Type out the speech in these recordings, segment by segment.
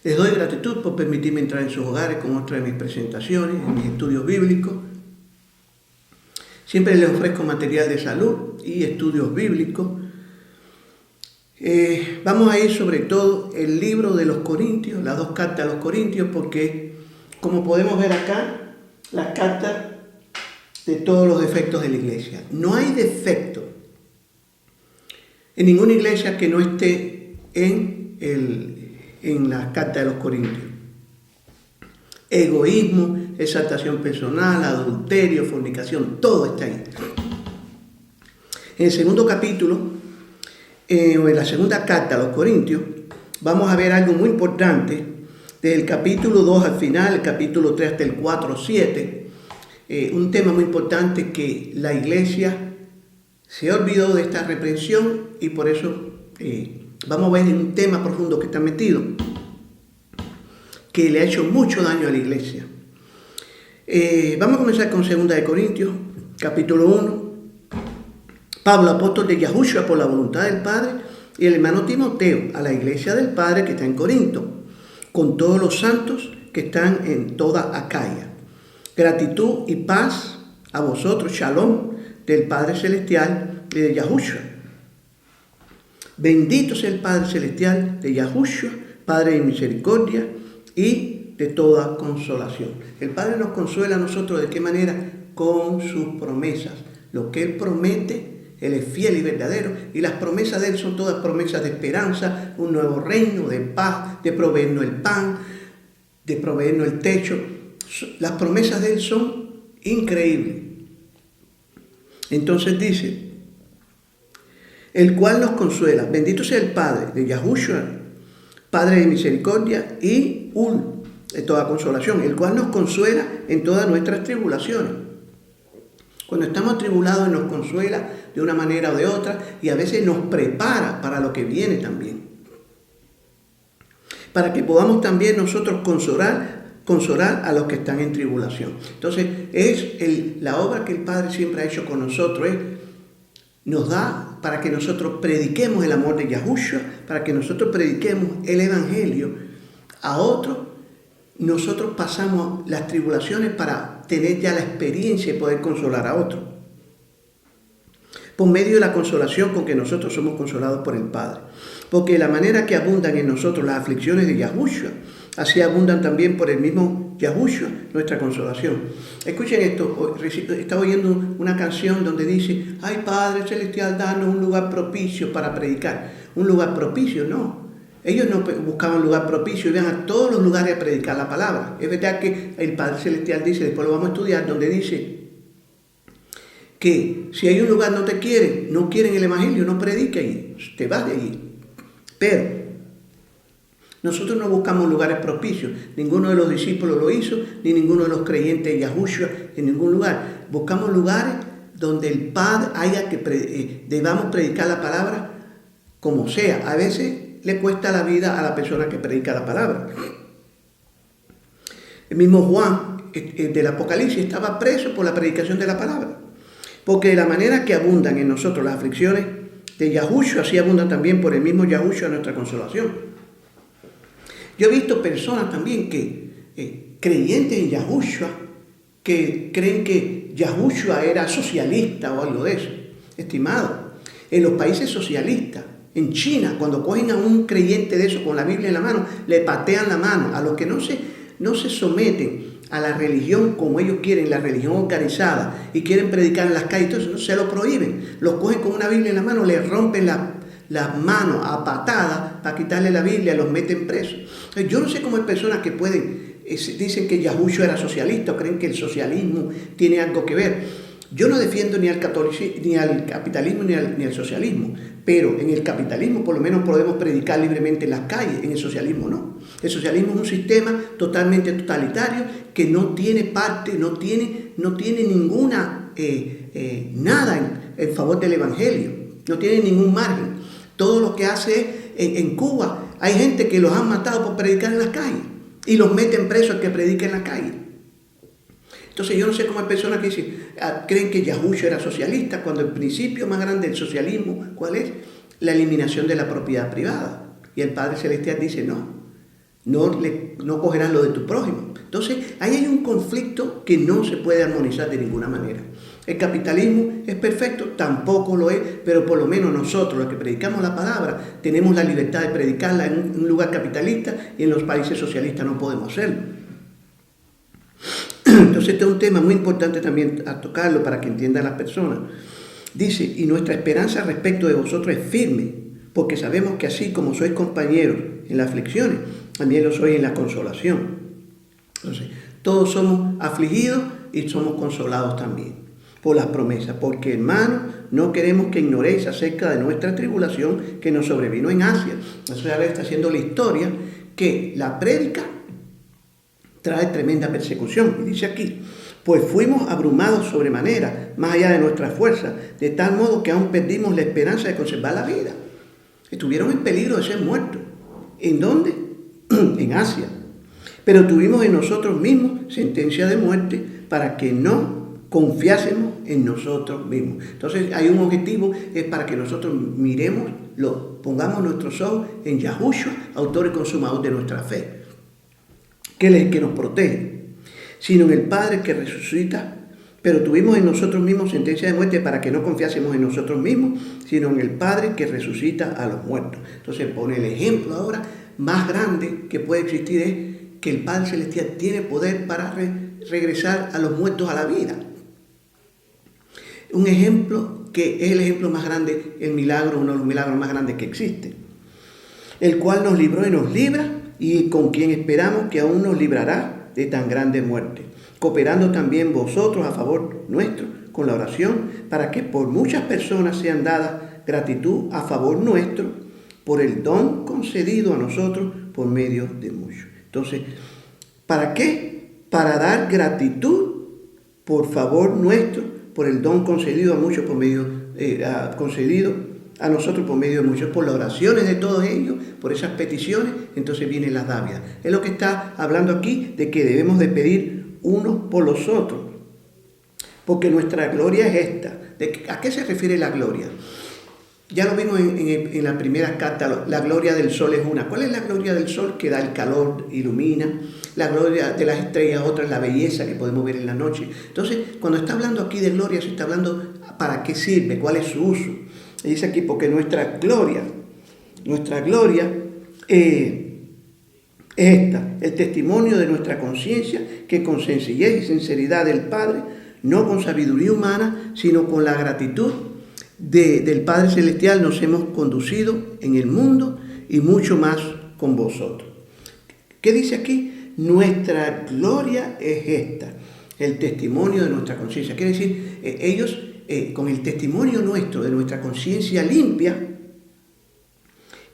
Les doy gratitud por permitirme entrar en sus hogares con otra de mis presentaciones, en mis estudios bíblicos. Siempre les ofrezco material de salud y estudios bíblicos. Vamos a ir sobre todo el libro de los Corintios, las dos cartas a los Corintios, porque como podemos ver acá, las cartas de todos los defectos de la iglesia. No hay defecto en ninguna iglesia que no esté en las cartas de los Corintios. Egoísmo, exaltación personal, adulterio, fornicación, todo está ahí. En el segundo capítulo, o en la segunda carta a los Corintios, vamos a ver algo muy importante, desde el capítulo 2 al final, el capítulo 3 hasta el 4 o 7, un tema muy importante que la iglesia se olvidó de esta reprensión y por eso vamos a ver un tema profundo que está metido, que le ha hecho mucho daño a la iglesia. Vamos a comenzar con 2 de Corintios, capítulo 1. Pablo, apóstol de Yahushua por la voluntad del Padre, y el hermano Timoteo, a la iglesia del Padre que está en Corinto, con todos los santos que están en toda Acaya. Gratitud y paz a vosotros, shalom, del Padre Celestial y de Yahushua. Bendito sea el Padre Celestial de Yahushua, Padre de misericordia y de toda consolación. El Padre nos consuela a nosotros, ¿de qué manera? Con sus promesas. Lo que Él promete, Él es fiel y verdadero, y las promesas de Él son todas promesas de esperanza, un nuevo reino, de paz, de proveernos el pan, de proveernos el techo. Las promesas de Él son increíbles. Entonces dice, el cual nos consuela, bendito sea el Padre de Yahushua, Padre de misericordia y de toda consolación, el cual nos consuela en todas nuestras tribulaciones. Cuando estamos atribulados nos consuela de una manera o de otra y a veces nos prepara para lo que viene también. Para que podamos también nosotros consolar a los que están en tribulación. Entonces, la obra que el Padre siempre ha hecho con nosotros, nos da para que nosotros prediquemos el amor de Yahushua, para que nosotros prediquemos el Evangelio a otros. Nosotros pasamos las tribulaciones para tener ya la experiencia y poder consolar a otros. Por medio de la consolación con que nosotros somos consolados por el Padre. Porque la manera que abundan en nosotros las aflicciones de Yahushua, así abundan también por el mismo Yahushua nuestra consolación. Escuchen esto, estaba oyendo una canción donde dice, ay Padre Celestial, danos un lugar propicio para predicar. Un lugar propicio, no. Ellos no buscaban lugar propicio, iban a todos los lugares a predicar la palabra. Es verdad que el Padre Celestial dice, después lo vamos a estudiar, donde dice que si hay un lugar no quieren el Evangelio, no predique allí, te vas de allí. Pero nosotros no buscamos lugares propicios, ninguno de los discípulos lo hizo, ni ninguno de los creyentes de Yahushua en ningún lugar. Buscamos lugares donde el Padre debamos predicar la palabra como sea. A veces le cuesta la vida a la persona que predica la palabra. El mismo Juan del Apocalipsis estaba preso por la predicación de la palabra. Porque de la manera que abundan en nosotros las aflicciones de Yahushua, así abundan también por el mismo Yahushua nuestra consolación. Yo he visto personas también que creyentes en Yahushua, que creen que Yahushua era socialista o algo de eso. Estimado, en los países socialistas, en China, cuando cogen a un creyente de eso con la Biblia en la mano, le patean la mano. A los que no se someten a la religión como ellos quieren, la religión organizada, y quieren predicar en las calles, entonces se lo prohíben. Los cogen con una Biblia en la mano, le rompen las manos a patadas para quitarle la Biblia, los meten presos. Yo no sé cómo hay personas que dicen que Yahushua era socialista o creen que el socialismo tiene algo que ver. Yo no defiendo ni al capitalismo ni al socialismo, pero en el capitalismo por lo menos podemos predicar libremente en las calles, en el socialismo no. El socialismo es un sistema totalmente totalitario que no tiene parte, no tiene ninguna, nada en favor del Evangelio, no tiene ningún margen. Todo lo que hace en Cuba, hay gente que los han matado por predicar en las calles y los meten presos al que predica en la calle. Entonces yo no sé cómo hay personas que creen que Yahushua era socialista, cuando el principio más grande del socialismo, ¿cuál es? La eliminación de la propiedad privada. Y el Padre Celestial dice, no, no cogerás lo de tu prójimo. Entonces, ahí hay un conflicto que no se puede armonizar de ninguna manera. ¿El capitalismo es perfecto? Tampoco lo es, pero por lo menos nosotros, los que predicamos la palabra, tenemos la libertad de predicarla en un lugar capitalista y en los países socialistas no podemos hacerlo. Entonces, este es un tema muy importante también a tocarlo para que entiendan las personas. Dice, y nuestra esperanza respecto de vosotros es firme, porque sabemos que así como sois compañeros en las aflicciones, también lo sois en la consolación. Entonces, todos somos afligidos y somos consolados también por las promesas, porque hermanos, no queremos que ignoréis acerca de nuestra tribulación que nos sobrevino en Asia. Eso ya está haciendo la historia que la prédica trae tremenda persecución. Y dice aquí, pues fuimos abrumados sobremanera, más allá de nuestra fuerza, de tal modo que aún perdimos la esperanza de conservar la vida. Estuvieron en peligro de ser muertos. ¿En dónde? En Asia. Pero tuvimos en nosotros mismos sentencia de muerte para que no confiásemos en nosotros mismos. Entonces hay un objetivo, es para que nosotros miremos, pongamos nuestros ojos en Yahushua, autor y consumador de nuestra fe, que es el que nos protege, sino en el Padre que resucita. Pero tuvimos en nosotros mismos sentencia de muerte para que no confiásemos en nosotros mismos, sino en el Padre que resucita a los muertos. Entonces pone el ejemplo ahora más grande que puede existir, es que el Padre Celestial tiene poder para regresar a los muertos a la vida. Un ejemplo que es el ejemplo más grande, el milagro, uno de los milagros más grandes que existe, el cual nos libró y nos libra, y con quien esperamos que aún nos librará de tan grande muerte, cooperando también vosotros a favor nuestro con la oración, para que por muchas personas sean dadas gratitud a favor nuestro por el don concedido a nosotros por medio de muchos. Entonces, ¿para qué? Para dar gratitud por favor nuestro por el don concedido a muchos por medio, concedido a nosotros por medio de muchos, por las oraciones de todos ellos, por esas peticiones, entonces vienen las dávidas. Es lo que está hablando aquí, de que debemos de pedir unos por los otros, porque nuestra gloria es esta. ¿A qué se refiere la gloria? Ya lo vimos en la primera carta, la gloria del sol es una. ¿Cuál es la gloria del sol? Que da el calor, ilumina. La gloria de las estrellas, otra es la belleza que podemos ver en la noche. Entonces, cuando está hablando aquí de gloria, se está hablando para qué sirve, cuál es su uso. Y dice aquí, porque nuestra gloria es esta, el testimonio de nuestra conciencia, que con sencillez y sinceridad del Padre, no con sabiduría humana, sino con la gratitud del Padre Celestial, nos hemos conducido en el mundo y mucho más con vosotros. ¿Qué dice aquí? Nuestra gloria es esta, el testimonio de nuestra conciencia. Quiere decir, ellos con el testimonio nuestro, de nuestra conciencia limpia,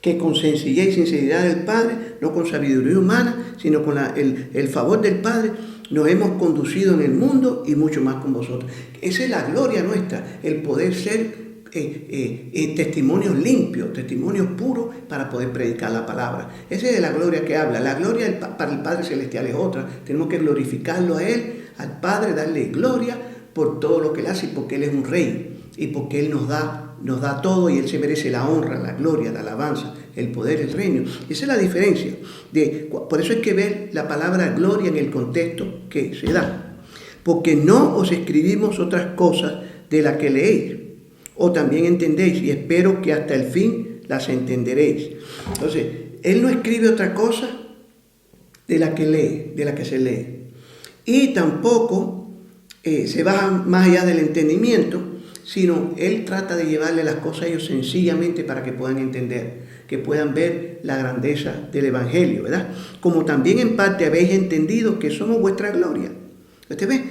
que con sencillez y sinceridad del Padre, no con sabiduría humana, sino con el favor del Padre, nos hemos conducido en el mundo y mucho más con vosotros. Esa es la gloria nuestra, el poder ser testimonios limpios, testimonios puros para poder predicar la palabra. Esa es de la gloria que habla. La gloria para el Padre Celestial es otra. Tenemos que glorificarlo a Él, al Padre, darle gloria por todo lo que Él hace, y porque Él es un rey y porque Él nos da todo, y Él se merece la honra, la gloria, la alabanza, el poder, el reino. Esa es la diferencia. Por eso hay que ver la palabra gloria en el contexto que se da. Porque no os escribimos otras cosas de las que leéis, o también entendéis, y espero que hasta el fin las entenderéis. Entonces, Él no escribe otra cosa de la que lee, de la que se lee. Y tampoco se baja más allá del entendimiento, sino Él trata de llevarle las cosas a ellos sencillamente para que puedan entender, que puedan ver la grandeza del Evangelio, ¿verdad? Como también en parte habéis entendido que somos vuestra gloria. ¿Usted ve?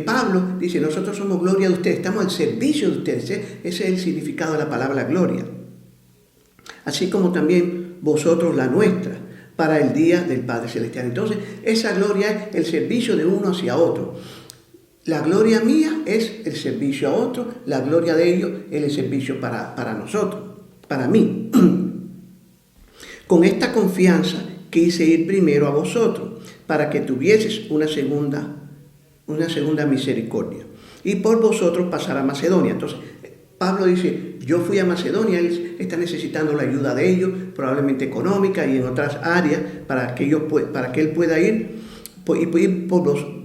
Pablo dice, nosotros somos gloria de ustedes, estamos al servicio de ustedes. Ese es el significado de la palabra gloria. Así como también vosotros la nuestra, para el día del Padre Celestial. Entonces, esa gloria es el servicio de uno hacia otro. La gloria mía es el servicio a otro, la gloria de ellos es el servicio para nosotros, para mí. Con esta confianza quise ir primero a vosotros, para que tuvieses una segunda misericordia, y por vosotros pasar a Macedonia. Entonces, Pablo dice, yo fui a Macedonia, él está necesitando la ayuda de ellos, probablemente económica y en otras áreas, para que él pueda ir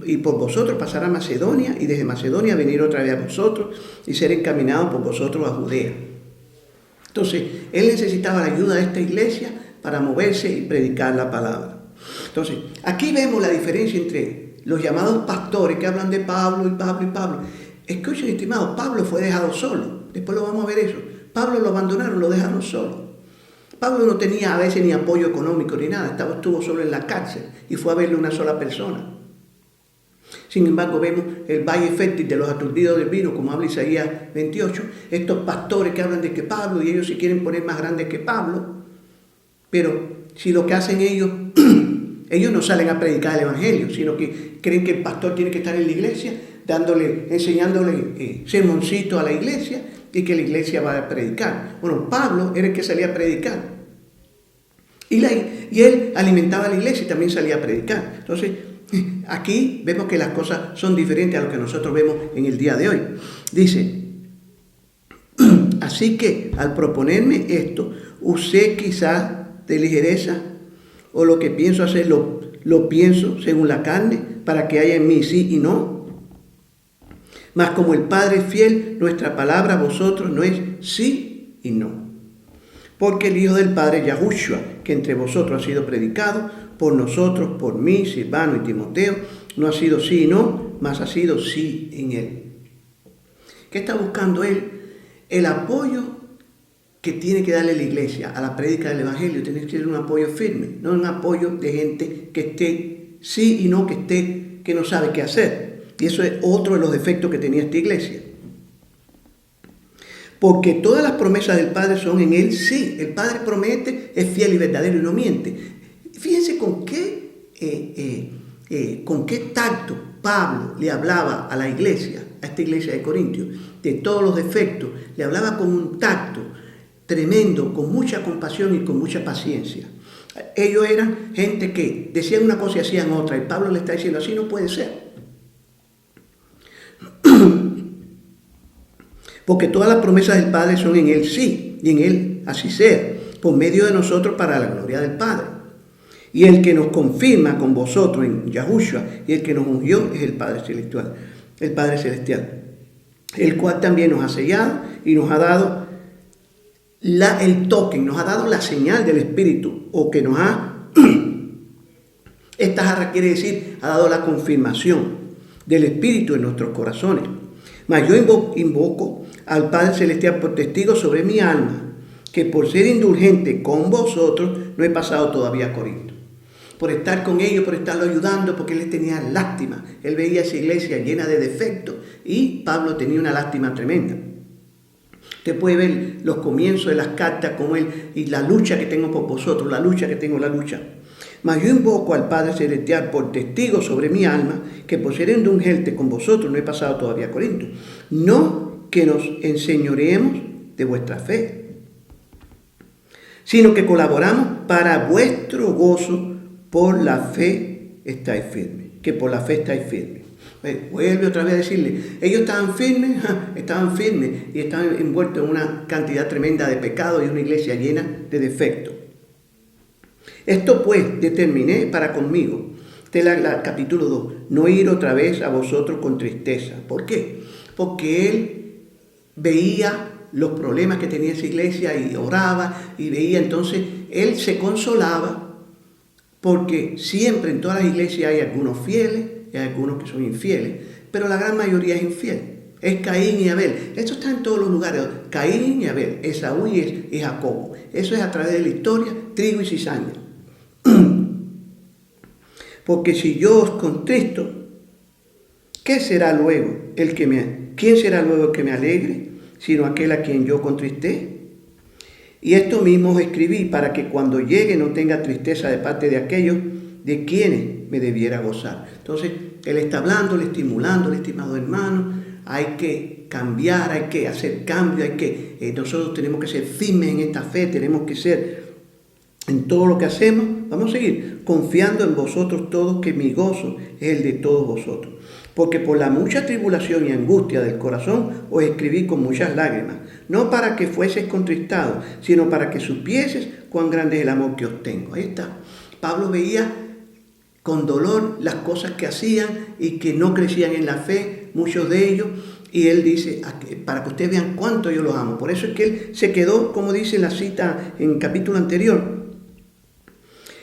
y por vosotros pasar a Macedonia y desde Macedonia venir otra vez a vosotros y ser encaminado por vosotros a Judea. Entonces, él necesitaba la ayuda de esta iglesia para moverse y predicar la palabra. Entonces, aquí vemos la diferencia entre los llamados pastores que hablan de Pablo y Pablo y Pablo. Escuchen, estimados, Pablo fue dejado solo. Después lo vamos a ver eso. Pablo lo abandonaron, lo dejaron solo. Pablo no tenía a veces ni apoyo económico ni nada, estuvo solo en la cárcel y fue a verle una sola persona. Sin embargo, vemos el valle fértil de los aturdidos del vino, como habla Isaías 28, estos pastores que hablan de que Pablo, y ellos se quieren poner más grandes que Pablo, pero si lo que hacen ellos, ellos no salen a predicar el evangelio, sino que creen que el pastor tiene que estar en la iglesia, enseñándole sermoncitos a la iglesia, y que la iglesia va a predicar. Bueno, Pablo era el que salía a predicar. Y él alimentaba a la iglesia y también salía a predicar. Entonces, aquí vemos que las cosas son diferentes a lo que nosotros vemos en el día de hoy. Dice, así que al proponerme esto, usé quizás de ligereza, o lo que pienso hacer lo pienso según la carne, para que haya en mí sí y no. Mas como el Padre es fiel, nuestra palabra a vosotros no es sí y no. Porque el Hijo del Padre, Yahushua, que entre vosotros ha sido predicado, por nosotros, por mí, Silvano y Timoteo, no ha sido sí y no, mas ha sido sí en él. ¿Qué está buscando él? El apoyo que tiene que darle la iglesia a la prédica del Evangelio. Tiene que ser un apoyo firme, no un apoyo de gente que esté sí y no, que no sabe qué hacer. Y eso es otro de los defectos que tenía esta iglesia. Porque todas las promesas del Padre son en Él sí. El Padre promete, es fiel y verdadero y no miente. Fíjense con qué tacto Pablo le hablaba a la iglesia, a esta iglesia de Corintios, de todos los defectos. Le hablaba con un tacto tremendo, con mucha compasión y con mucha paciencia. Ellos eran gente que decían una cosa y hacían otra. Y Pablo le está diciendo, así no puede ser. Porque todas las promesas del Padre son en Él sí, y en Él así sea, por medio de nosotros para la gloria del Padre. Y el que nos confirma con vosotros en Yahushua, y el que nos ungió es el Padre Celestial, el cual también nos ha sellado y nos ha dado el token, nos ha dado la señal del Espíritu, o que nos ha, esta jarra quiere decir, ha dado la confirmación del Espíritu en nuestros corazones. Mas yo invoco al Padre Celestial por testigo sobre mi alma, que por ser indulgente con vosotros no he pasado todavía a Corinto. Por estar con ellos, por estarlo ayudando, porque él les tenía lástima. Él veía esa iglesia llena de defectos y Pablo tenía una lástima tremenda. Usted puede ver los comienzos de las cartas como él, y la lucha que tengo por vosotros, la lucha. Mas yo invoco al Padre Celestial por testigo sobre mi alma, que por ser indulgente con vosotros no he pasado todavía a Corinto. No que nos enseñoreemos de vuestra fe, sino que colaboramos para vuestro gozo, por la fe estáis firmes. Que por la fe estáis firmes. Vuelve otra vez a decirle, ellos estaban firmes y estaban envueltos en una cantidad tremenda de pecado y una iglesia llena de defectos. Esto pues determiné para conmigo, capítulo 2, no ir otra vez a vosotros con tristeza. ¿Por qué? Porque él veía los problemas que tenía esa iglesia y oraba y veía, entonces él se consolaba, porque siempre en todas las iglesias hay algunos fieles y hay algunos que son infieles, pero la gran mayoría es infiel. Es Caín y Abel. Esto está en todos los lugares. Caín y Abel, Esaú y Jacobo. Eso es a través de la historia, trigo y cizaña. Porque si yo os contristo, ¿quién será luego el que me alegre, sino aquel a quien yo contristé? Y esto mismo os escribí para que cuando llegue no tenga tristeza de parte de aquellos de quienes me debiera gozar. Entonces, él está hablándole, estimulándole, estimado hermano, hay que cambiar, hay que hacer cambios, nosotros tenemos que ser firmes en esta fe, tenemos que ser en todo lo que hacemos. Vamos a seguir confiando en vosotros todos, que mi gozo es el de todos vosotros. Porque por la mucha tribulación y angustia del corazón os escribí con muchas lágrimas, no para que fueseis contristados, sino para que supieses cuán grande es el amor que os tengo. Ahí está. Pablo veía con dolor las cosas que hacían y que no crecían en la fe, muchos de ellos, y él dice, para que ustedes vean cuánto yo los amo. Por eso es que él se quedó, como dice la cita en el capítulo anterior,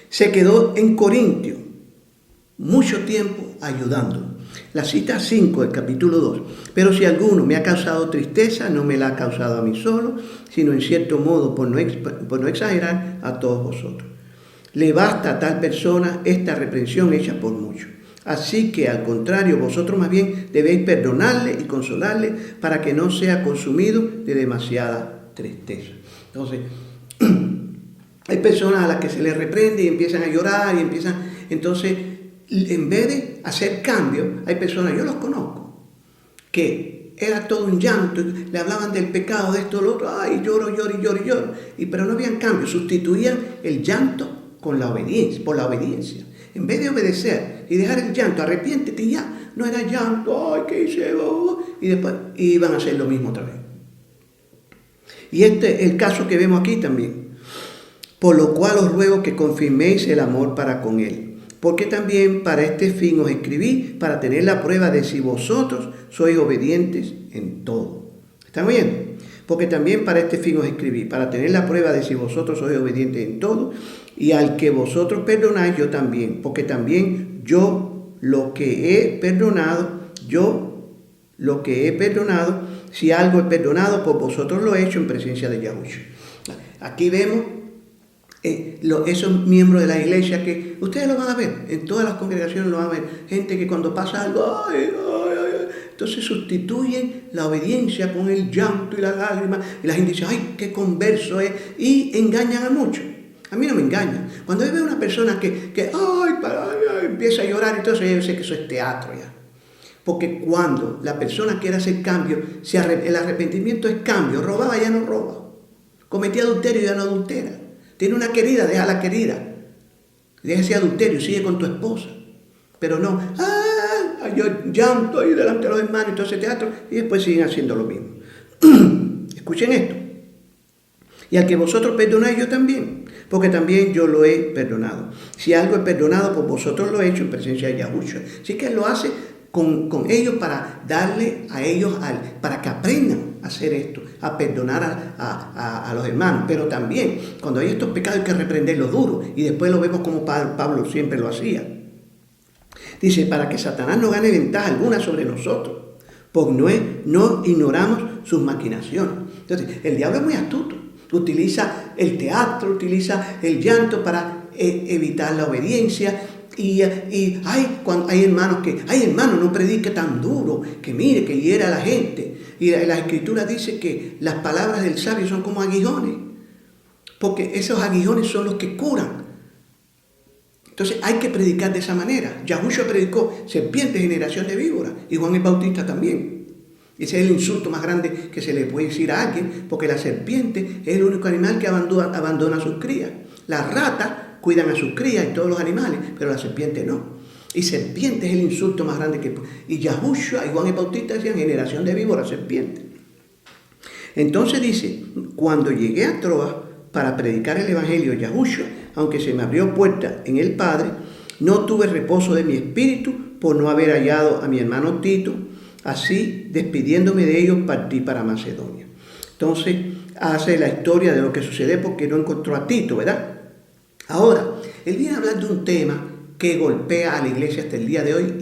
se quedó en Corintio mucho tiempo ayudando. La cita 5 del capítulo 2. Pero si alguno me ha causado tristeza, no me la ha causado a mí solo, sino en cierto modo, por no exagerar, a todos vosotros. Le basta a tal persona esta reprensión hecha por muchos. Así que al contrario, vosotros más bien debéis perdonarle y consolarle para que no sea consumido de demasiada tristeza. Entonces, hay personas a las que se les reprende y empiezan a llorar y empiezan, entonces, en vez de hacer cambios, hay personas, yo los conozco, que era todo un llanto, le hablaban del pecado, de esto, de lo otro, ay, lloro, pero no habían cambios, sustituían el llanto con la obediencia, por la obediencia. En vez de obedecer y dejar el llanto, arrepiéntete y ya, no era llanto, ay, ¿qué hice? Y después iban a hacer lo mismo otra vez. Y este es el caso que vemos aquí también. Por lo cual os ruego que confirméis el amor para con él. Porque también para este fin os escribí, para tener la prueba de si vosotros sois obedientes en todo. ¿Están oyendo? Porque también para este fin os escribí, para tener la prueba de si vosotros sois obedientes en todo, y al que vosotros perdonáis, yo también. Porque también yo lo que he perdonado, si algo he perdonado, por vosotros lo he hecho en presencia de Yahushua. Aquí vemos esos miembros de la iglesia que ustedes lo van a ver, en todas las congregaciones lo van a ver, gente que cuando pasa algo, entonces sustituyen la obediencia con el llanto y la lágrima, y la gente dice, ay, qué converso es, y engañan a muchos. A mí no me engañan. Cuando yo veo una persona que empieza a llorar, entonces yo sé que eso es teatro ya. Porque cuando la persona quiere hacer cambio, el arrepentimiento es cambio, robaba ya no roba, cometía adulterio ya no adultera. Tiene una querida, deja la querida. Deja ese adulterio, sigue con tu esposa. Pero no, yo llanto ahí delante de los hermanos y todo ese teatro, y después siguen haciendo lo mismo. Escuchen esto. Y al que vosotros perdonáis, yo también, porque también yo lo he perdonado. Si algo he perdonado, pues vosotros lo he hecho en presencia de Yahushua. Así que Él lo hace con ellos para darle a ellos, para que aprendan a hacer esto, a perdonar a los hermanos. Pero también, cuando hay estos pecados hay que reprenderlo duro, y después lo vemos como Pablo siempre lo hacía. Dice, para que Satanás no gane ventaja alguna sobre nosotros, pues no ignoramos sus maquinaciones. Entonces, el diablo es muy astuto. Utiliza el teatro, utiliza el llanto para evitar la obediencia. Cuando hay hermanos no predique tan duro, que mire, que hiera a la gente. Y la Escritura dice que las palabras del sabio son como aguijones, porque esos aguijones son los que curan. Entonces hay que predicar de esa manera. Yahushua predicó serpiente, generación de víboras, y Juan el Bautista también. Ese es el insulto más grande que se le puede decir a alguien, porque la serpiente es el único animal que abandona a sus crías. Las ratas cuidan a sus crías y todos los animales, pero la serpiente no. Y serpiente es el insulto más grande que... Y Yahushua y Juan el Bautista decían generación de víboras, serpiente. Entonces dice, cuando llegué a Troas para predicar el evangelio de Yahushua, aunque se me abrió puerta en el Padre, no tuve reposo de mi espíritu por no haber hallado a mi hermano Tito. Así, despidiéndome de ellos, partí para Macedonia. Entonces, hace la historia de lo que sucede porque no encontró a Tito, ¿verdad? Ahora, él viene a hablar de un tema que golpea a la iglesia hasta el día de hoy,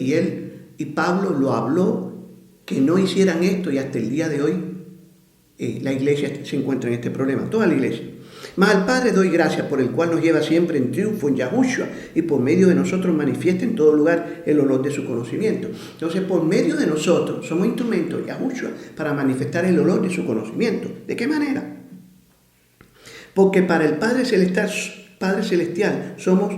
y Pablo lo habló, que no hicieran esto, y hasta el día de hoy la iglesia se encuentra en este problema, toda la iglesia. Mas al Padre doy gracias, por el cual nos lleva siempre en triunfo en Yahushua, y por medio de nosotros manifiesta en todo lugar el olor de su conocimiento. Entonces, por medio de nosotros somos instrumentos de Yahushua para manifestar el olor de su conocimiento. ¿De qué manera? Porque para el Padre Celestial somos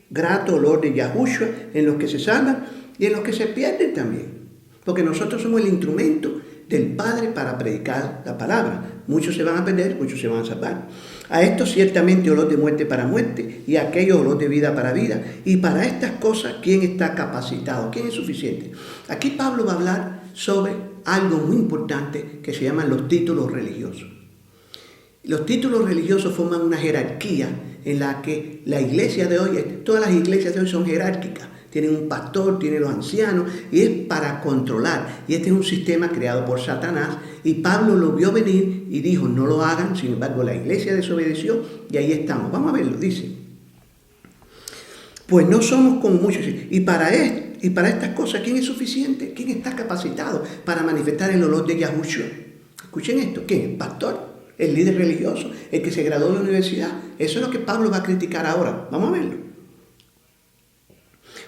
grato olor de Yahushua en los que se salvan y en los que se pierden también. Porque nosotros somos el instrumento del Padre para predicar la palabra. Muchos se van a perder, muchos se van a salvar. A estos ciertamente olor de muerte para muerte, y a aquellos olor de vida para vida. Y para estas cosas, ¿quién está capacitado? ¿Quién es suficiente? Aquí Pablo va a hablar sobre algo muy importante que se llaman los títulos religiosos. Los títulos religiosos forman una jerarquía en la que la iglesia de hoy, todas las iglesias de hoy son jerárquicas. Tienen un pastor, tienen los ancianos, y es para controlar. Y este es un sistema creado por Satanás, y Pablo lo vio venir y dijo, no lo hagan. Sin embargo, la iglesia desobedeció, y ahí estamos. Vamos a verlo, dice. Pues no somos como muchos. Y para estas cosas, ¿quién es suficiente? ¿Quién está capacitado para manifestar el olor de Yahushua? Escuchen esto, ¿quién? El pastor, el líder religioso, el que se graduó de la universidad. Eso es lo que Pablo va a criticar ahora. Vamos a verlo.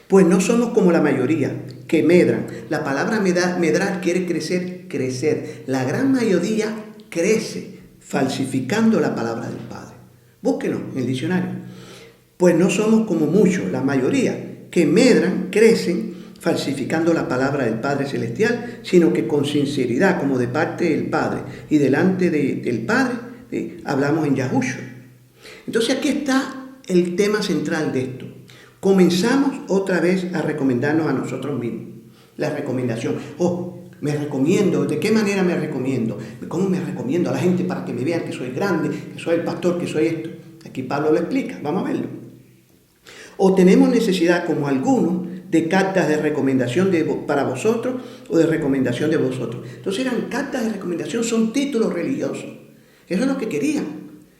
Pues no somos como la mayoría, que medran. La palabra medrar quiere crecer. La gran mayoría crece, falsificando la palabra del Padre. Búsquenlo en el diccionario. Pues no somos como muchos, la mayoría, que medran, crecen, falsificando la palabra del Padre Celestial, sino que con sinceridad, como de parte del Padre y delante del Padre, hablamos en Yahushua. Entonces aquí está el tema central de esto. Comenzamos otra vez a recomendarnos a nosotros mismos. La recomendación. Me recomiendo. ¿De qué manera me recomiendo? ¿Cómo me recomiendo a la gente para que me vean que soy grande, que soy el pastor, que soy esto? Aquí Pablo lo explica. Vamos a verlo. O tenemos necesidad, como algunos, de cartas de recomendación para vosotros o de recomendación de vosotros. Entonces eran cartas de recomendación, son títulos religiosos. Eso es lo que querían.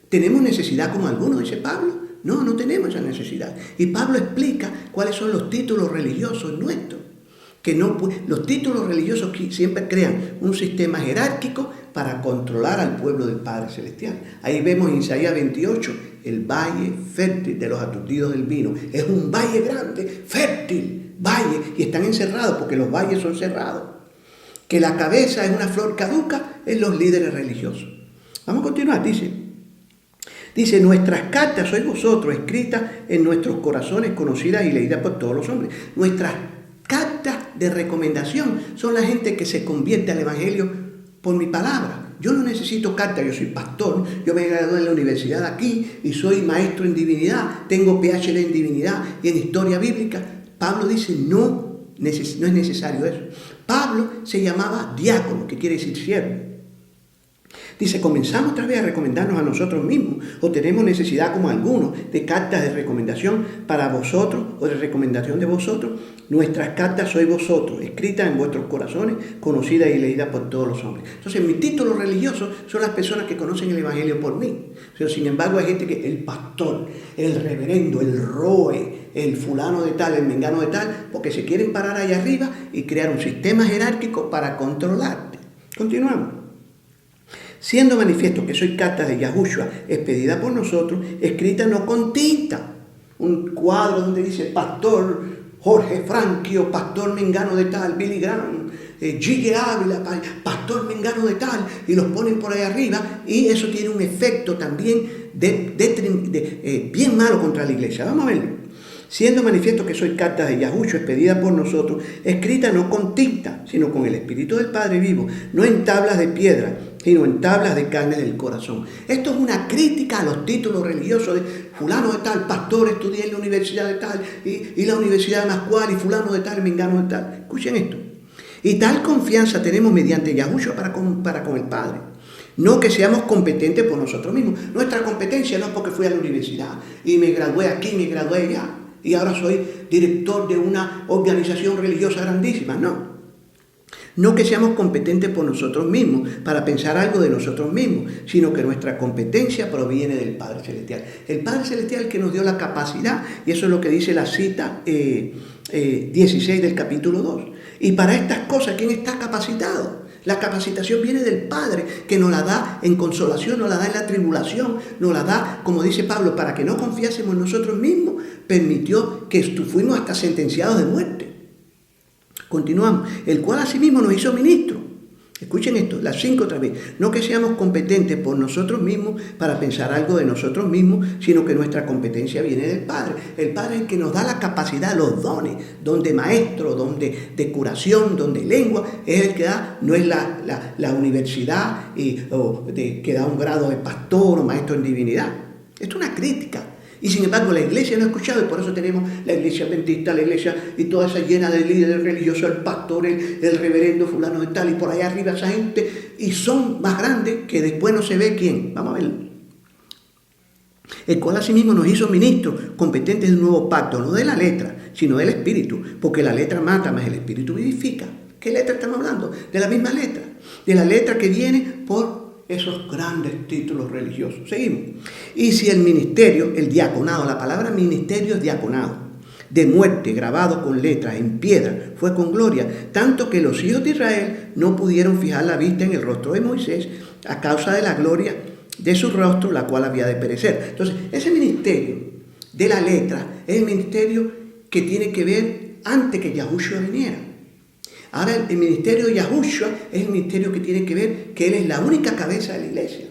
¿Tenemos necesidad como algunos, dice Pablo? No tenemos esa necesidad. Y Pablo explica cuáles son los títulos religiosos nuestros. Los títulos religiosos siempre crean un sistema jerárquico para controlar al pueblo del Padre Celestial. Ahí vemos en Isaías 28, el valle fértil de los aturdidos del vino. Es un valle grande, fértil, valle, y están encerrados porque los valles son cerrados. Que la cabeza es una flor caduca en los líderes religiosos. Vamos a continuar, Dice, nuestras cartas sois vosotros, escritas en nuestros corazones, conocidas y leídas por todos los hombres. Nuestras cartas de recomendación son la gente que se convierte al Evangelio por mi palabra. Yo no necesito carta, yo soy pastor, yo me gradué en la universidad aquí y soy maestro en divinidad, tengo PhD en divinidad y en historia bíblica. Pablo dice, no es necesario eso. Pablo se llamaba diácono, que quiere decir siervo. Dice, comenzamos otra vez a recomendarnos a nosotros mismos, o tenemos necesidad como algunos de cartas de recomendación para vosotros o de recomendación de vosotros. Nuestras cartas sois vosotros, escritas en vuestros corazones, conocidas y leídas por todos los hombres. Entonces, mis títulos religiosos son las personas que conocen el Evangelio por mí. Pero, sin embargo, hay gente que, el pastor, el reverendo, el roe, el fulano de tal, el mengano de tal, porque se quieren parar allá arriba y crear un sistema jerárquico para controlarte. Continuamos. Siendo manifiesto que soy carta de Yahushua, expedida por nosotros, escrita no con tinta. Un cuadro donde dice pastor Jorge Franquio, pastor mengano de tal, Billy Graham, Gigi Ávila, pastor mengano de tal, y los ponen por ahí arriba, y eso tiene un efecto también bien malo contra la iglesia. Vamos a verlo. Siendo manifiesto que soy carta de Yahushua, expedida por nosotros, escrita no con tinta, sino con el Espíritu del Padre vivo, no en tablas de piedra, sino en tablas de carne del corazón. Esto es una crítica a los títulos religiosos de fulano de tal, pastor, estudié en la universidad de tal, y la universidad de Mascual, y fulano de tal, mengano de tal. Escuchen esto. Y tal confianza tenemos mediante Yahushua para con el Padre. No que seamos competentes por nosotros mismos. Nuestra competencia no es porque fui a la universidad y me gradué aquí, me gradué allá, y ahora soy director de una organización religiosa grandísima. No que seamos competentes por nosotros mismos, para pensar algo de nosotros mismos, sino que nuestra competencia proviene del Padre Celestial. El Padre Celestial que nos dio la capacidad, y eso es lo que dice la cita 16 del capítulo 2. Y para estas cosas, ¿quién está capacitado? La capacitación viene del Padre, que nos la da en consolación, nos la da en la tribulación, nos la da, como dice Pablo, para que no confiásemos en nosotros mismos, permitió que fuimos hasta sentenciados de muerte. Continuamos. El cual asimismo nos hizo ministros. Escuchen esto, las 5 otra vez. No que seamos competentes por nosotros mismos para pensar algo de nosotros mismos, sino que nuestra competencia viene del Padre. El Padre es el que nos da la capacidad, los dones, don de maestro, don de curación, don de lengua, es el que da, no es la universidad que da un grado de pastor o maestro en divinidad. Esto es una crítica. Y sin embargo la iglesia no ha escuchado, y por eso tenemos la iglesia adventista, la iglesia y toda esa llena de líderes religiosos, el pastor, el reverendo fulano de tal, y por allá arriba esa gente, y son más grandes que después no se ve quién. Vamos a verlo. El cual asimismo nos hizo ministros competentes de un nuevo pacto, no de la letra, sino del espíritu, porque la letra mata, mas el espíritu vivifica. ¿Qué letra estamos hablando? De la misma letra, de la letra que viene por esos grandes títulos religiosos. Seguimos. Y si el ministerio, el diaconado, la palabra ministerio es diaconado, de muerte, grabado con letras en piedra, fue con gloria, tanto que los hijos de Israel no pudieron fijar la vista en el rostro de Moisés a causa de la gloria de su rostro, la cual había de perecer. Entonces, ese ministerio de la letra es el ministerio que tiene que ver antes que Yahushua viniera. Ahora el ministerio de Yahushua es el ministerio que tiene que ver que Él es la única cabeza de la iglesia.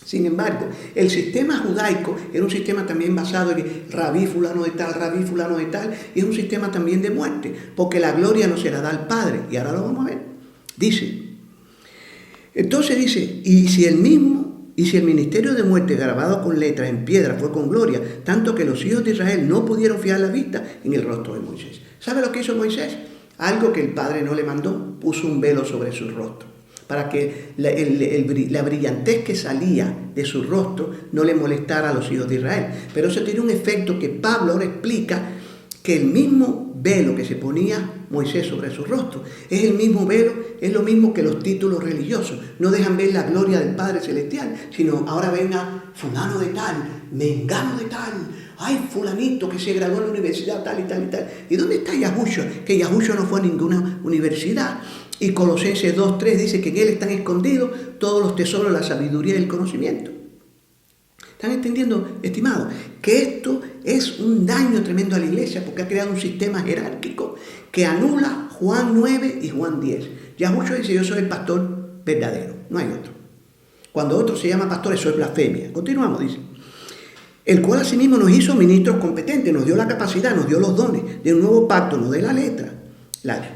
Sin embargo, el sistema judaico era un sistema también basado en rabí fulano de tal, y es un sistema también de muerte, porque la gloria no se la da al Padre, y ahora lo vamos a ver. Entonces dice, y si el ministerio de muerte grabado con letras en piedra fue con gloria, tanto que los hijos de Israel no pudieron fijar la vista en el rostro de Moisés. ¿Sabe lo que hizo Moisés? Algo que el Padre no le mandó, puso un velo sobre su rostro, para que la brillantez que salía de su rostro no le molestara a los hijos de Israel. Pero eso tiene un efecto que Pablo ahora explica, que el mismo velo que se ponía Moisés sobre su rostro, es el mismo velo, es lo mismo que los títulos religiosos. No dejan ver la gloria del Padre Celestial, sino ahora ven a fulano de tal, mengano de tal, ay, fulanito que se graduó en la universidad tal y tal y tal. ¿Y dónde está Yahushua? Que Yahushua no fue a ninguna universidad. Y Colosenses 2:3 dice que en Él están escondidos todos los tesoros de la sabiduría y el conocimiento. ¿Están entendiendo, estimados? Que esto es un daño tremendo a la iglesia, porque ha creado un sistema jerárquico que anula Juan 9 y Juan 10. Yahushua dice, yo soy el pastor verdadero, no hay otro. Cuando otro se llama pastor, eso es blasfemia. Continuamos, dice. El cual asimismo nos hizo ministros competentes, nos dio la capacidad, nos dio los dones de un nuevo pacto, no de la letra.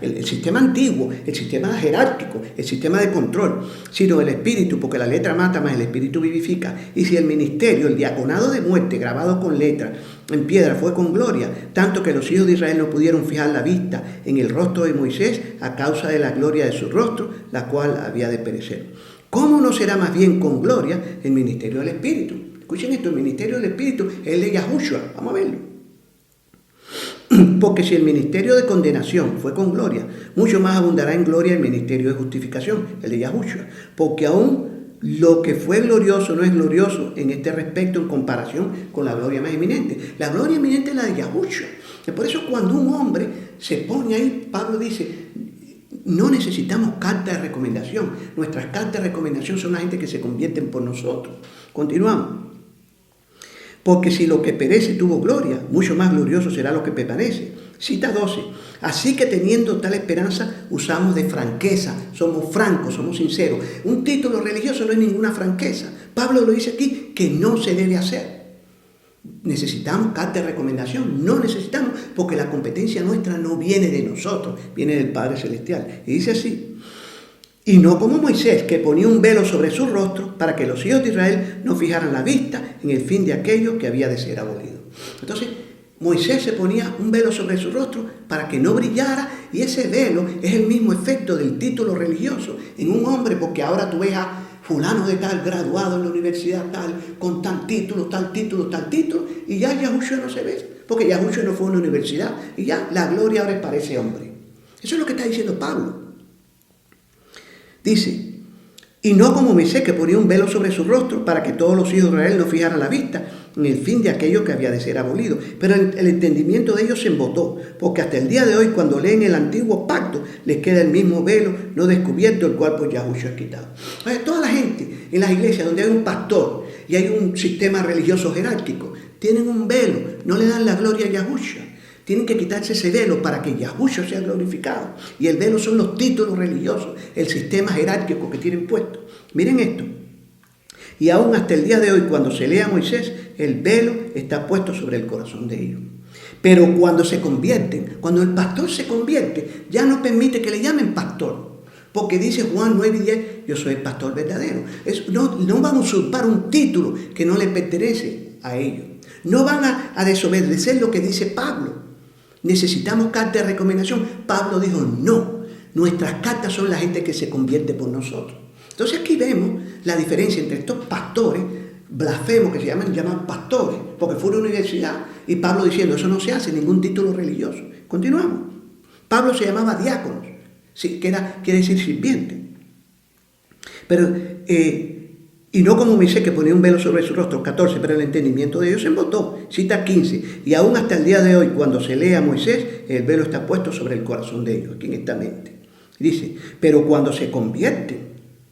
El sistema antiguo, el sistema jerárquico, el sistema de control, sino el espíritu, porque la letra mata, mas el espíritu vivifica. Y si el ministerio, el diaconado de muerte, grabado con letras en piedra, fue con gloria, tanto que los hijos de Israel no pudieron fijar la vista en el rostro de Moisés a causa de la gloria de su rostro, la cual había de perecer. ¿Cómo no será más bien con gloria el ministerio del espíritu? Escuchen esto, el ministerio del espíritu es el de Yahushua. Vamos a verlo. Porque si el ministerio de condenación fue con gloria, mucho más abundará en gloria el ministerio de justificación, el de Yahushua. Porque aún lo que fue glorioso no es glorioso en este respecto en comparación con la gloria más eminente. La gloria eminente es la de Yahushua. Y por eso cuando un hombre se pone ahí, Pablo dice, no necesitamos carta de recomendación. Nuestras cartas de recomendación son la gente que se convierten por nosotros. Continuamos. Porque si lo que perece tuvo gloria, mucho más glorioso será lo que permanece. Cita 12. Así que teniendo tal esperanza, usamos de franqueza, somos francos, somos sinceros. Un título religioso no es ninguna franqueza. Pablo lo dice aquí, que no se debe hacer. Necesitamos carta de recomendación, no necesitamos, porque la competencia nuestra no viene de nosotros, viene del Padre Celestial. Y dice así. Y no como Moisés, que ponía un velo sobre su rostro para que los hijos de Israel no fijaran la vista en el fin de aquello que había de ser abolido. Entonces, Moisés se ponía un velo sobre su rostro para que no brillara, y ese velo es el mismo efecto del título religioso en un hombre, porque ahora tú ves a fulano de tal, graduado en la universidad tal, con tal título, y ya Yahushua no se ve, porque Yahushua no fue a una universidad, y ya la gloria ahora es para ese hombre. Eso es lo que está diciendo Pablo. Dice, y no como Moisés, que ponía un velo sobre su rostro para que todos los hijos de Israel no fijaran la vista en el fin de aquello que había de ser abolido. Pero el entendimiento de ellos se embotó, porque hasta el día de hoy, cuando leen el antiguo pacto, les queda el mismo velo no descubierto, el cual pues Yahushua ha quitado. Entonces, toda la gente en las iglesias donde hay un pastor y hay un sistema religioso jerárquico, tienen un velo, no le dan la gloria a Yahushua. Tienen que quitarse ese velo para que Yahushua sea glorificado. Y el velo son los títulos religiosos, el sistema jerárquico que tienen puesto. Miren esto. Y aún hasta el día de hoy, cuando se lee a Moisés, el velo está puesto sobre el corazón de ellos. Pero cuando se convierten, cuando el pastor se convierte, ya no permite que le llamen pastor. Porque dice Juan 9:10, yo soy el pastor verdadero. No van a usurpar un título que no le pertenece a ellos. No van a desobedecer lo que dice Pablo. Necesitamos carta de recomendación. Pablo dijo, no, nuestras cartas son la gente que se convierte por nosotros. Entonces aquí vemos la diferencia entre estos pastores blasfemos que se llaman pastores, porque fue una universidad, y Pablo diciendo, eso no se hace, ningún título religioso. Continuamos. Pablo se llamaba diáconos, sí, quiere decir sirviente. Pero, y no como Moisés que ponía un velo sobre su rostro, 14, pero el entendimiento de ellos se embotó. Cita 15, y aún hasta el día de hoy, cuando se lee a Moisés, el velo está puesto sobre el corazón de ellos, aquí en esta mente. Dice, pero cuando se convierte,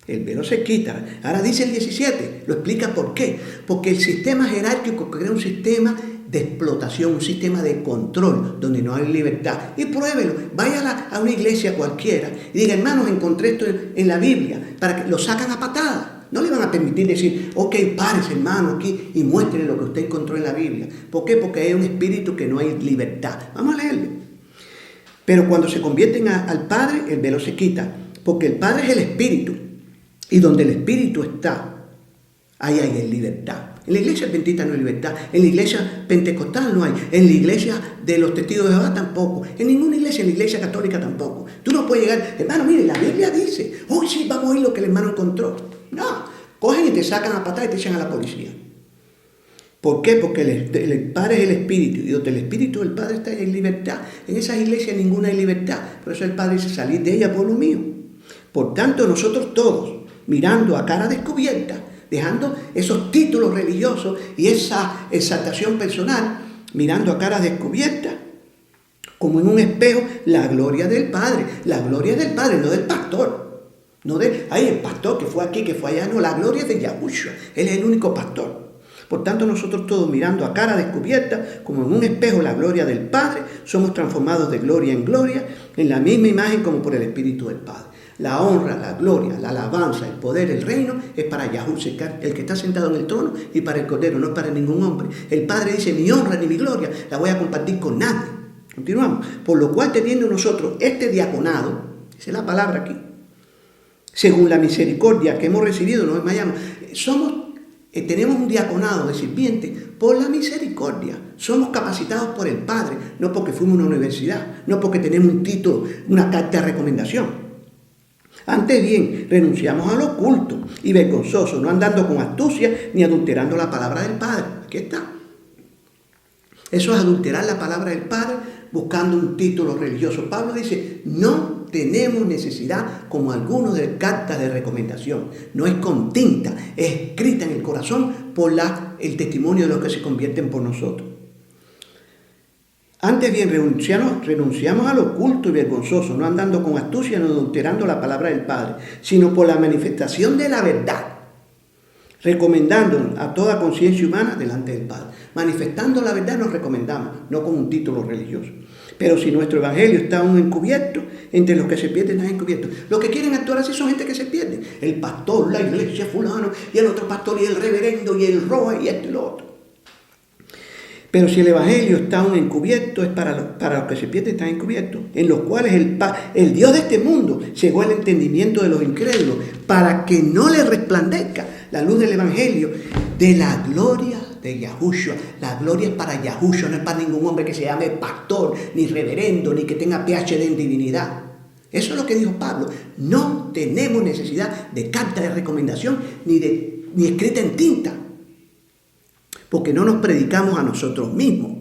el velo se quita. Ahora dice el 17, lo explica por qué. Porque el sistema jerárquico crea un sistema de explotación, un sistema de control, donde no hay libertad. Y pruébelo, vaya a una iglesia cualquiera y diga, hermanos, encontré esto en la Biblia, para que lo sacan a patadas. No le van a permitir decir, ok, párese hermano aquí y muéstrele lo que usted encontró en la Biblia. ¿Por qué? Porque hay un espíritu que no hay libertad. Vamos a leerlo. Pero cuando se convierten al Padre, el velo se quita, porque el Padre es el espíritu. Y donde el espíritu está, ahí hay libertad. En la iglesia adventista no hay libertad. En la iglesia pentecostal no hay. En la iglesia de los testigos de Jehová tampoco. En ninguna iglesia, en la iglesia católica tampoco. Tú no puedes llegar, hermano, mire, la Biblia dice, hoy sí, vamos a oír lo que el hermano encontró. No, cogen y te sacan a patada y te echan a la policía. ¿Por qué? Porque el Padre es el Espíritu. Y donde el Espíritu del Padre está en libertad. En esas iglesias ninguna hay libertad. Por eso el Padre dice, salid de ella, pueblo mío. Por tanto, nosotros todos, mirando a cara descubierta, dejando esos títulos religiosos y esa exaltación personal, mirando a cara descubierta, como en un espejo, la gloria del Padre. La gloria del Padre, no del pastor. No de, el pastor que fue aquí, que fue allá. No, la gloria es de Yahushua. Él es el único pastor. Por tanto, nosotros todos mirando a cara descubierta, como en un espejo, la gloria del Padre, somos transformados de gloria en gloria, en la misma imagen como por el Espíritu del Padre. La honra, la gloria, la alabanza, el poder, el reino es para Yahushua, el que está sentado en el trono, y para el Cordero, no es para ningún hombre. El Padre dice, mi honra ni mi gloria la voy a compartir con nadie. Continuamos. Por lo cual, teniendo nosotros este diaconado, esa es la palabra aquí, según la misericordia que hemos recibido, nos desmayamos. Tenemos un diaconado de sirvientes por la misericordia. Somos capacitados por el Padre, no porque fuimos a una universidad, no porque tenemos un título, una carta de recomendación. Antes bien, renunciamos a lo oculto y vergonzoso, no andando con astucia ni adulterando la palabra del Padre. Aquí está. Eso es adulterar la palabra del Padre buscando un título religioso. Pablo dice, no tenemos necesidad como algunos de cartas de recomendación. No es con tinta, es escrita en el corazón por el testimonio de los que se convierten por nosotros. Antes bien, renunciamos a lo oculto y vergonzoso, no andando con astucia, no adulterando la palabra del Padre, sino por la manifestación de la verdad, recomendándonos a toda conciencia humana delante del Padre. Manifestando la verdad nos recomendamos, no con un título religioso. Pero si nuestro evangelio está aún encubierto, entre los que se pierden está encubierto. Los que quieren actuar así son gente que se pierde. El pastor, la iglesia fulano, y el otro pastor, y el reverendo, y el roa, y esto y lo otro. Pero si el evangelio está aún encubierto, es para los que se pierden, está encubierto, en los cuales el Dios de este mundo cegó el entendimiento de los incrédulos, para que no les resplandezca la luz del evangelio de la gloria de Yahushua. La gloria es para Yahushua, no es para ningún hombre que se llame pastor, ni reverendo, ni que tenga PhD en divinidad. Eso es lo que dijo Pablo. No tenemos necesidad de carta de recomendación, ni escrita en tinta. Porque no nos predicamos a nosotros mismos,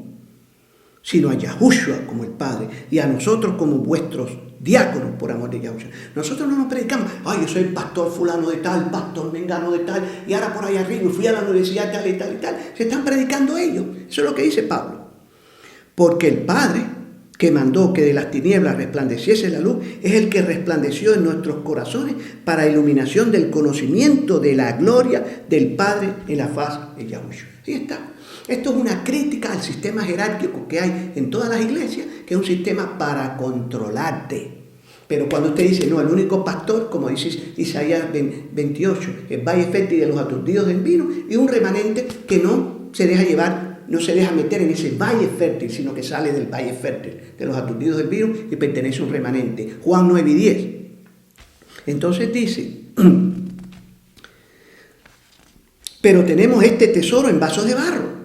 sino a Yahushua como el Padre, y a nosotros como vuestros diáconos por amor de Yahushua. Nosotros no nos predicamos, yo soy el pastor fulano de tal, pastor mengano de tal, y ahora por allá arriba fui a la universidad tal y tal y tal. Se están predicando ellos. Eso es lo que dice Pablo. Porque el Padre que mandó que de las tinieblas resplandeciese la luz, es el que resplandeció en nuestros corazones para iluminación del conocimiento de la gloria del Padre en la faz de Yahushua. Ahí está. Esto es una crítica al sistema jerárquico que hay en todas las iglesias, que es un sistema para controlarte. Pero cuando usted dice, no, el único pastor, como dice Isaías 28, el valle fértil de los aturdidos del vino, y un remanente que no se deja llevar, no se deja meter en ese valle fértil, sino que sale del valle fértil de los aturdidos del vino y pertenece a un remanente. Juan 9 y 10. Entonces dice, pero tenemos este tesoro en vasos de barro,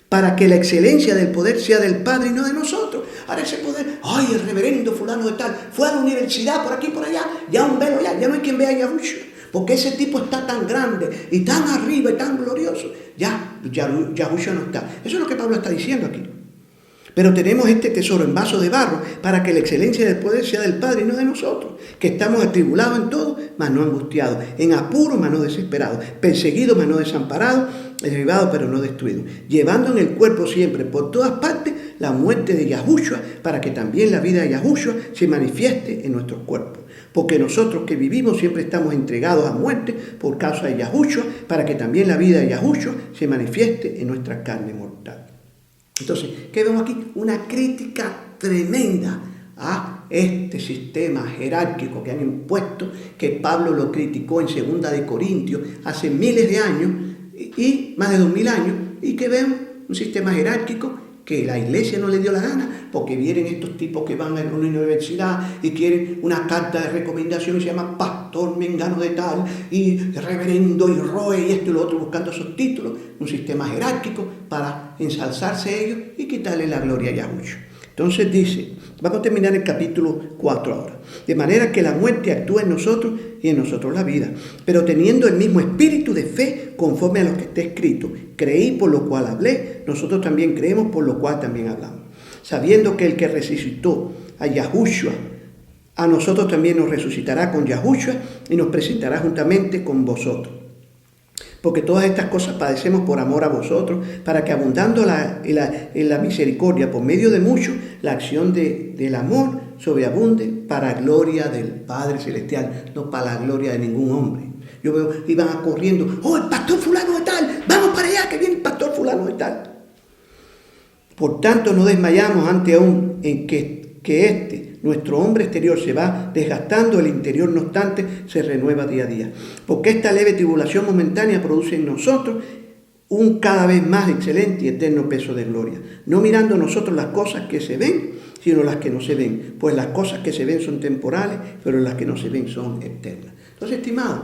para que la excelencia del poder sea del Padre y no de nosotros. Ahora ese poder, ay, el reverendo fulano de tal, fue a la universidad por aquí y por allá, ya un velo ya no hay quien vea a Yahushua, porque ese tipo está tan grande y tan arriba y tan glorioso, ya Yahushua no está. Eso es lo que Pablo está diciendo aquí. Pero tenemos este tesoro en vaso de barro para que la excelencia del poder sea del Padre y no de nosotros, que estamos atribulados en todo, mas no angustiados, en apuro, mas no desesperados, perseguidos, mas no desamparados, derribados, pero no destruidos, llevando en el cuerpo siempre, por todas partes, la muerte de Yahushua, para que también la vida de Yahushua se manifieste en nuestros cuerpos. Porque nosotros que vivimos siempre estamos entregados a muerte por causa de Yahushua, para que también la vida de Yahushua se manifieste en nuestra carne mortal. Entonces, ¿qué vemos aquí? Una crítica tremenda a este sistema jerárquico que han impuesto, que Pablo lo criticó en 2 de Corintios hace miles de años, y más de 2000 años, y que vemos un sistema jerárquico que la iglesia no le dio la gana, porque vienen estos tipos que van a una universidad y quieren una carta de recomendación, se llama pastor mengano de tal, y reverendo y roe, y esto y lo otro, buscando esos títulos, un sistema jerárquico para ensalzarse ellos y quitarle la gloria a Yahushua. Entonces dice, vamos a terminar el capítulo 4 ahora. De manera que la muerte actúa en nosotros y en nosotros la vida. Pero teniendo el mismo espíritu de fe, conforme a lo que está escrito. Creí, por lo cual hablé. Nosotros también creemos, por lo cual también hablamos. Sabiendo que el que resucitó a Yahushua, a nosotros también nos resucitará con Yahushua y nos presentará juntamente con vosotros. Porque todas estas cosas padecemos por amor a vosotros, para que abundando en la misericordia por medio de muchos, la acción del amor sobreabunde para gloria del Padre Celestial, no para la gloria de ningún hombre. Yo veo, iban corriendo, oh, el pastor fulano de tal, vamos para allá, que viene el pastor fulano de tal. Por tanto, no desmayamos ante aún en que nuestro hombre exterior se va desgastando, el interior no obstante se renueva día a día. Porque esta leve tribulación momentánea produce en nosotros un cada vez más excelente y eterno peso de gloria. No mirando nosotros las cosas que se ven, sino las que no se ven. Pues las cosas que se ven son temporales, pero las que no se ven son eternas. Entonces, estimados,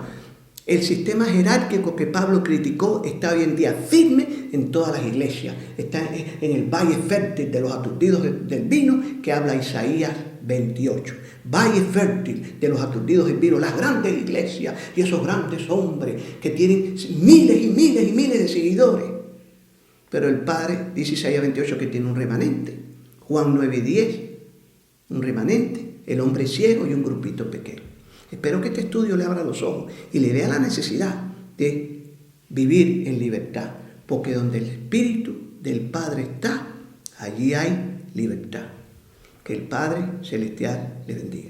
el sistema jerárquico que Pablo criticó está hoy en día firme en todas las iglesias. Está en el valle fértil de los aturdidos del vino que habla Isaías 28. Valle fértil de los aturdidos del vino, las grandes iglesias y esos grandes hombres que tienen miles y miles y miles de seguidores. Pero el Padre, dice Isaías 28, que tiene un remanente. Juan 9 y 10, un remanente, el hombre ciego y un grupito pequeño. Espero que este estudio le abra los ojos y le vea la necesidad de vivir en libertad, porque donde el Espíritu del Padre está, allí hay libertad. Que el Padre Celestial le bendiga.